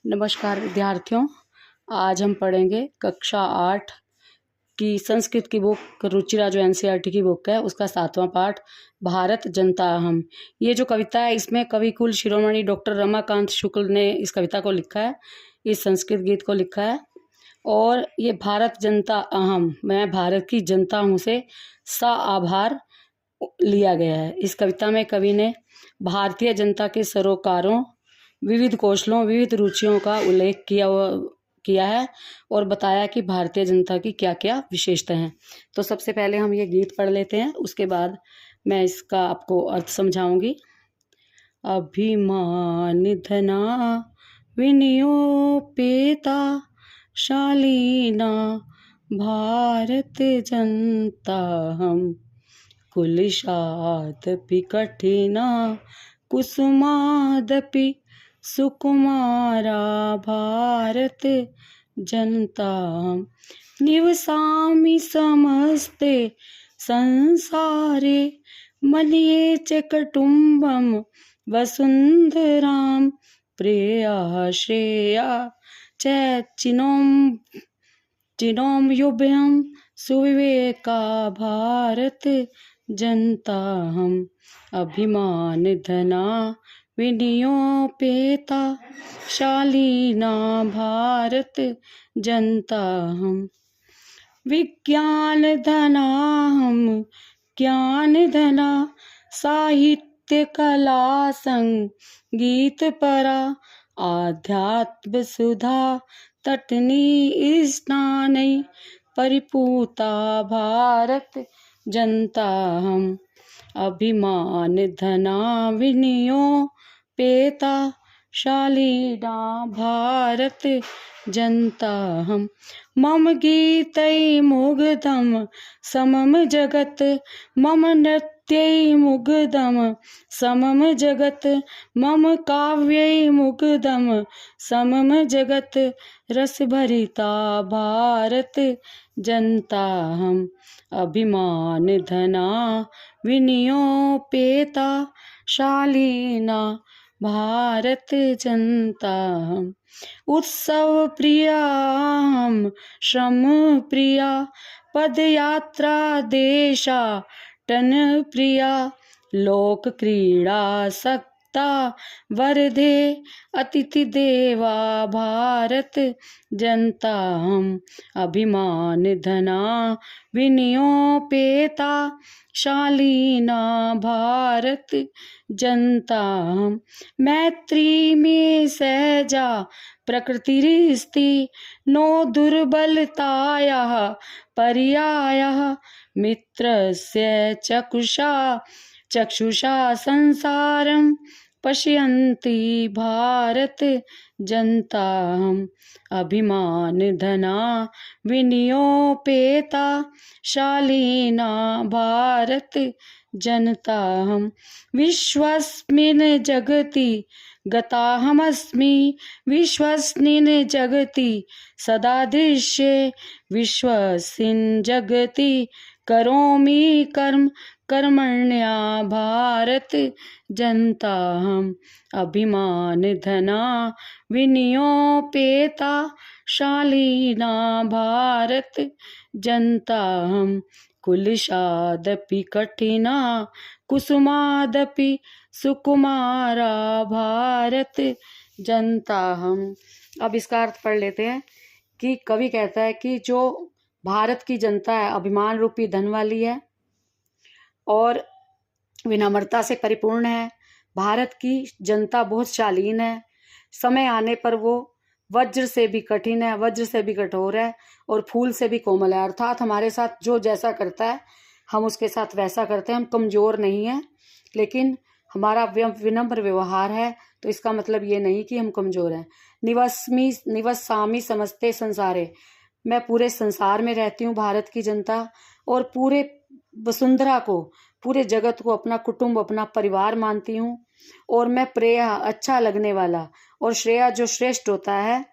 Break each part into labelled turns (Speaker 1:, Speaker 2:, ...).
Speaker 1: नमस्कार विद्यार्थियों, आज हम पढ़ेंगे कक्षा 8 की संस्कृत की बुक रुचिरा जो एनसीईआरटी की बुक है उसका 7वां पाठ भारत जनता अहम। ये जो कविता है इसमें कवि कुल शिरोमणि डॉक्टर रमाकांत शुक्ल ने इस कविता को लिखा है, इस संस्कृत गीत को लिखा है। और ये भारत जनता अहम, मैं भारत की जनता हूँ से सा आभार लिया गया है। इस कविता में कवि ने भारतीय जनता के सरोकारों, विविध कौशलों, विविध रुचियों का उल्लेख किया है और बताया कि भारतीय जनता की क्या क्या विशेषता हैं। तो सबसे पहले हम ये गीत पढ़ लेते हैं, उसके बाद मैं इसका आपको अर्थ समझाऊंगी। अभिमान धना विनियोपेता शालीना भारत जनता हम, कुलिशादपि कठिना कुसुमादपि सुकुमारा भारत जनता हम, निवसामि समस्ते संसारे मन्ये च कुटुम्बं वसुन्धरां, प्रेया श्रेया च चिनोम युभ्यं सुविवेका भारत जनता हम, अभिमान धना विनियोपेता शालीना भारत जनता हम, विज्ञान धना हम ज्ञान धना साहित्य कला संगीत परा, आध्यात्म सुधा तटनी स्नानै परिपूता भारत जनता हम, अभिमान धना विनियोपेता शालीना भारत जनता हम, मम गीतै मुग्धं समम जगत, मम नृत्यै मुग्धं समम जगत, मम काव्यै मुग्धं समम जगत, रस भरिता भारत जनता हम, अभिमान धना विनियोपेता शालीना भारत जनता हम, उत्सव प्रिया हम श्रम प्रिया, पदयात्रा देशाटन प्रिया, लोक क्रीड़ा सक्ता वर्धे अतिथि देवा भारत जनता हम, अभिमान धना विनियोपेता शालीना भारत जनता हम, मैत्री में सहजा प्रकृतिरिस्ति नो दुर्बलताया पर्याया, मित्रस्य चक्षुषा संसारं पश्यन्ति भारत जनता हम, अभिमान धना विनियोपेता शालीना भारत जनता हम, विश्वस्मिन् जगति गताहमस्मि, विश्वस्मिन् जगति सदा दृश्ये, विश्वस्मिन् जगति करोमि कर्म कर्मण्या भारत जनता हम, अभिमान धना विनियोपेता शालीना भारत जनता हम, कुलिशादपि कठिना कुसुमादपि सुकुमारा भारत जनता हम। अब इसका अर्थ पढ़ लेते हैं कि कवि कहता है कि जो भारत की जनता है अभिमान रूपी धन वाली है और विनम्रता से परिपूर्ण है। भारत की जनता बहुत शालीन है, समय आने पर वो वज्र से भी कठिन है, वज्र से भी कठोर है और फूल से भी कोमल है। अर्थात हमारे साथ जो जैसा करता है हम उसके साथ वैसा करते हैं। हम कमज़ोर नहीं हैं, लेकिन हमारा विनम्र व्यवहार है, तो इसका मतलब ये नहीं कि हम कमज़ोर हैं। निवसामि समस्ते संसारे, मैं पूरे संसार में रहती हूँ भारत की जनता, और पूरे वसुंधरा को, पूरे जगत को अपना कुटुंब, अपना परिवार मानती हूँ। और मैं प्रेया अच्छा लगने वाला और श्रेया जो श्रेष्ठ होता है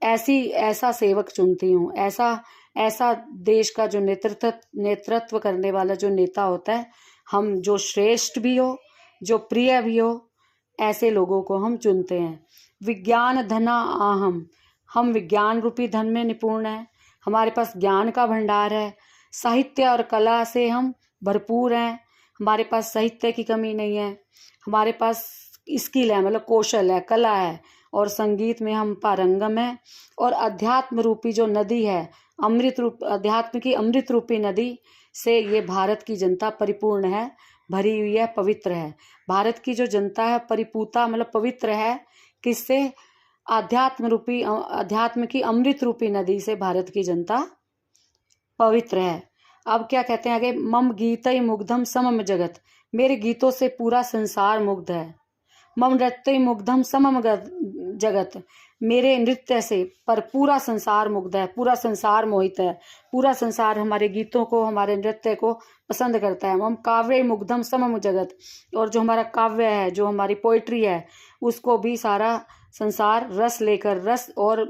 Speaker 1: ऐसा सेवक चुनती हूँ। ऐसा देश का जो नेतृत्व करने वाला जो नेता होता है, हम जो श्रेष्ठ भी हो, जो प्रिय भी हो, ऐसे लोगों को हम चुनते हैं। विज्ञान धना आहम, हम विज्ञान रूपी धन में निपुण हैं, हमारे पास ज्ञान का भंडार है। साहित्य और कला से हम भरपूर हैं, हमारे पास साहित्य की कमी नहीं है, हमारे पास स्किल है, मतलब कौशल है, कला है, और संगीत में हम पारंगम हैं। और अध्यात्म रूपी जो नदी है, अमृत रूप, अध्यात्म की अमृत रूपी नदी से ये भारत की जनता परिपूर्ण है, भरी हुई है, पवित्र है। भारत की जो जनता है परिपूता मतलब पवित्र है, किससे? अध्यात्म की अमृत रूपी नदी से भारत की जनता पवित्र है। अब क्या कहते हैं आगे, मम गीतई मुग्धम समम जगत, मेरे गीतों से पूरा संसार मुग्ध है। मम नृत्य मुग्धम समम जगत, मेरे नृत्य से पर पूरा संसार मुग्ध है, पूरा संसार मोहित है, पूरा संसार हमारे गीतों को, हमारे नृत्य को पसंद करता है। मम काव्य मुग्धम समम जगत, और जो हमारा काव्य है, जो हमारी पोइट्री है, उसको भी सारा संसार रस लेकर रस और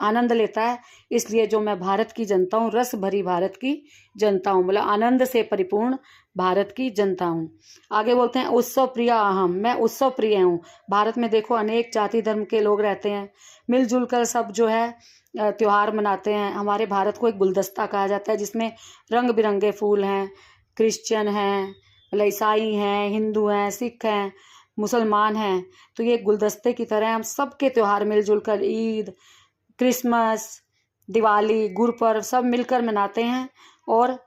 Speaker 1: आनंद लेता है। इसलिए जो मैं भारत की जनता हूँ, रस भरी भारत की जनता हूँ, मतलब आनंद से परिपूर्ण भारत की जनता हूँ। आगे बोलते हैं उत्सव प्रिय अहम, मैं उत्सव प्रिय हूँ। भारत में देखो अनेक जाति धर्म के लोग रहते हैं, मिलजुल कर सब जो है त्योहार मनाते हैं। हमारे भारत को एक गुलदस्ता कहा जाता है, जिसमें रंग बिरंगे फूल हैं, क्रिश्चियन हैं, मतलब ईसाई हैं, हिंदू हैं, सिख हैं, मुसलमान हैं। तो ये गुलदस्ते की तरह हम सबके त्योहार मिलजुल कर, ईद, क्रिसमस, दिवाली, गुरुपर्व सब मिलकर मनाते हैं। और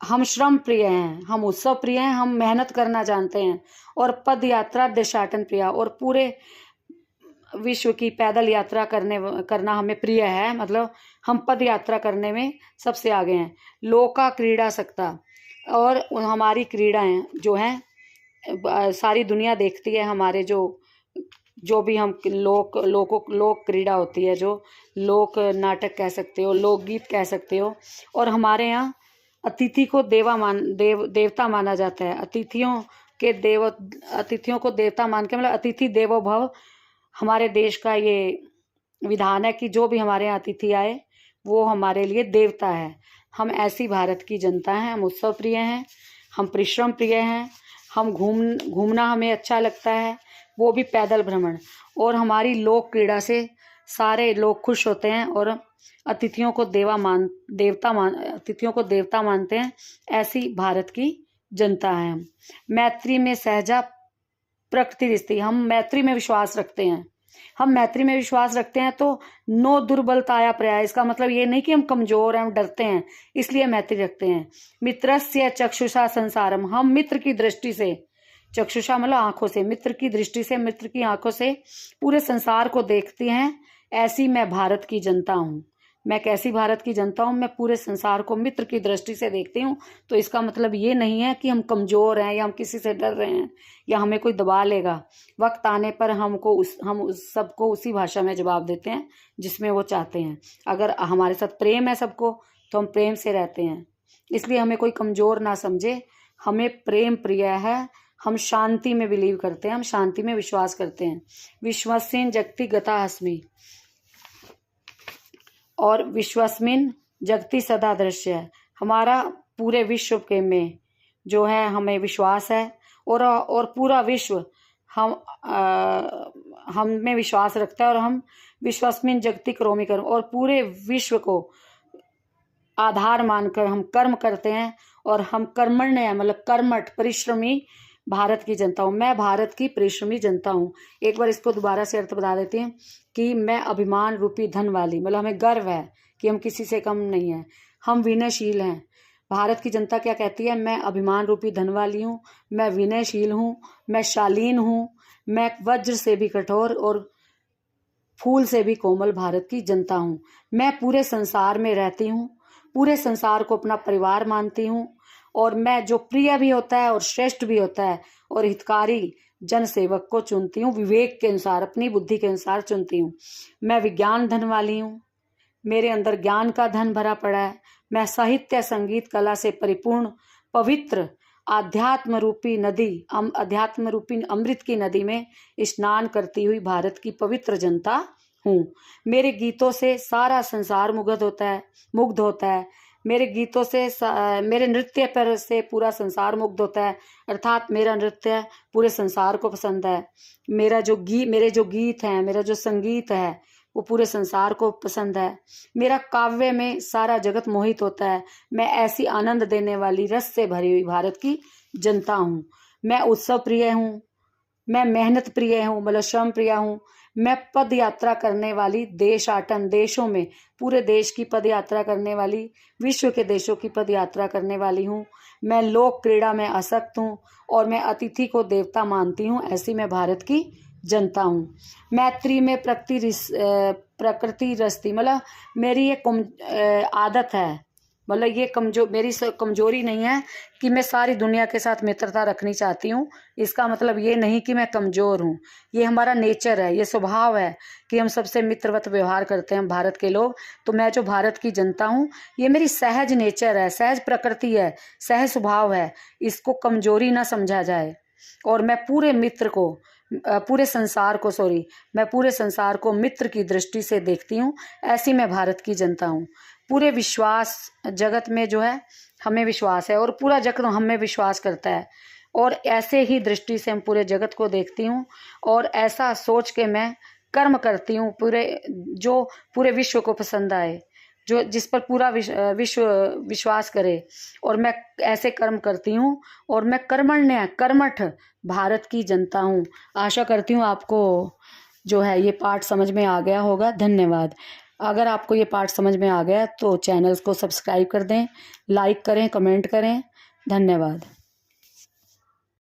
Speaker 1: हम श्रम प्रिय हैं, हम उत्सव प्रिय हैं, हम मेहनत करना जानते हैं। और पद यात्रा देशाटन प्रिय, और पूरे विश्व की पैदल यात्रा करना हमें प्रिय है, मतलब हम पद यात्रा करने में सबसे आगे हैं। लोका क्रीड़ा सकता, और हमारी क्रीड़ाएं जो हैं सारी दुनिया देखती है। हमारे जो भी हम लोक क्रीड़ा होती है, जो लोक नाटक कह सकते हो, लोकगीत कह सकते हो। और हमारे यहाँ अतिथि को देवता माना जाता है। अतिथियों को देवता मान के, मतलब अतिथि देवो भव, हमारे देश का ये विधान है कि जो भी हमारे यहाँ अतिथि आए वो हमारे लिए देवता है। हम ऐसी भारत की जनता हैं, हम उत्सव प्रिय हैं, हम परिश्रम प्रिय हैं, हम घूमना हमें अच्छा लगता है, वो भी पैदल भ्रमण। और हमारी लोक क्रीड़ा से सारे लोग खुश होते हैं और अतिथियों को देवता मानते हैं। ऐसी भारत की जनता है हम। मैत्री में सहजा प्रकृति रिश्ती, हम मैत्री में विश्वास रखते हैं। हम मैत्री में विश्वास रखते हैं तो नो दुर्बलताया प्रयाय, इसका मतलब ये नहीं कि हम कमजोर हैं, हम डरते हैं, इसलिए मैत्री रखते हैं। मित्रस्य चक्षुषा संसारम, हम मित्र की दृष्टि से, चक्षुषा मतलब आंखों से, मित्र की दृष्टि से, मित्र की आंखों से पूरे संसार को देखते हैं। ऐसी मैं भारत की जनता हूँ। मैं कैसी भारत की जनता हूँ? मैं पूरे संसार को मित्र की दृष्टि से देखती हूँ। तो इसका मतलब ये नहीं है कि हम कमजोर हैं या हम किसी से डर रहे हैं या हमें कोई दबा लेगा। वक्त आने पर हम उस सबको उसी भाषा में जवाब देते हैं जिसमें वो चाहते हैं। अगर हमारे साथ प्रेम है सबको, तो हम प्रेम से रहते हैं। इसलिए हमें कोई कमजोर ना समझे, हमें प्रेम प्रिय है, हम शांति में बिलीव करते हैं, हम शांति में विश्वास करते हैं। विश्वस्मिन् जगति गता अस्मि, और विश्वस्मिन् जगति सदा दृश्य है, हमारा पूरे विश्व के में जो है हमें विश्वास है। और पूरा विश्व हम में विश्वास रखता है, और हम विश्वस्मिन् जगति करोमि कर्म, और पूरे विश्व को आधार मानकर हम कर्म करते हैं। और हम कर्मण्य मतलब कर्मठ परिश्रमी भारत की जनता हूँ। मैं भारत की परिश्रमी जनता हूँ। एक बार इसको दोबारा से अर्थ बता देते हैं कि मैं अभिमान रूपी धन वाली, मतलब हमें गर्व है कि हम किसी से कम नहीं हैं, हम विनयशील हैं। भारत की जनता क्या कहती है? मैं अभिमान रूपी धन वाली हूँ, मैं विनयशील हूँ, मैं शालीन हूँ, मैं वज्र से भी कठोर और फूल से भी कोमल भारत की जनता हूँ। मैं पूरे संसार में रहती हूँ, पूरे संसार को अपना परिवार मानती हूँ, और मैं जो प्रिय भी होता है और श्रेष्ठ भी होता है और हितकारी जन सेवक को चुनती हूँ, विवेक के अनुसार, अपनी बुद्धि के अनुसार चुनती हूँ। मैं विज्ञान धन वाली हूँ, मेरे अंदर ज्ञान का धन भरा पड़ा है। मैं साहित्य संगीत कला से परिपूर्ण पवित्र अध्यात्म रूपी अमृत की नदी में स्नान करती हुई भारत की पवित्र जनता हूँ। मेरे गीतों से सारा संसार मुग्ध होता है। मेरे गीतों से मेरे नृत्य पर से पूरा संसार मुग्ध होता है, अर्थात मेरा नृत्य पूरे संसार को पसंद है। मेरे जो गीत हैं, मेरा जो संगीत है वो पूरे संसार को पसंद है। मेरा काव्य में सारा जगत मोहित होता है। मैं ऐसी आनंद देने वाली रस से भरी हुई भारत की जनता हूँ। मैं उत्सव प्रिय हूँ, मैं मेहनत प्रिय हूँ, मतलब श्रम प्रिय हूँ। मैं पद यात्रा करने वाली, देशाटन देशों में पूरे देश की पद यात्रा करने वाली, विश्व के देशों की पद यात्रा करने वाली हूँ। मैं लोक क्रीड़ा में आसक्त हूँ और मैं अतिथि को देवता मानती हूँ। ऐसी मैं भारत की जनता हूँ। मैत्री में प्रकृति रस्ती, मतलब मेरी ये आदत है, मतलब ये मेरी कमजोरी नहीं है कि मैं सारी दुनिया के साथ मित्रता रखनी चाहती हूँ। इसका मतलब ये नहीं कि मैं कमज़ोर हूँ, ये हमारा नेचर है, ये स्वभाव है कि हम सबसे मित्रवत व्यवहार करते हैं भारत के लोग। तो मैं जो भारत की जनता हूँ, ये मेरी सहज नेचर है, सहज प्रकृति है, सहज स्वभाव है। इसको कमजोरी ना समझा जाए। और मैं पूरे संसार को मित्र की दृष्टि से देखती हूँ। ऐसी मैं भारत की जनता हूँ। पूरे विश्वास जगत में जो है हमें विश्वास है और पूरा जगत हमें विश्वास करता है, और ऐसे ही दृष्टि से हम पूरे जगत को देखती हूँ और ऐसा सोच के मैं कर्म करती हूँ जो पूरे विश्व को पसंद आए, जो जिस पर पूरा विश्व विश्वास करे। और मैं ऐसे कर्म करती हूँ और मैं कर्मठ भारत की जनता हूँ। आशा करती हूँ आपको जो है ये पाठ समझ में आ गया होगा। धन्यवाद। अगर आपको ये पाठ समझ में आ गया तो चैनल को सब्सक्राइब कर दें, लाइक करें, कमेंट करें। धन्यवाद।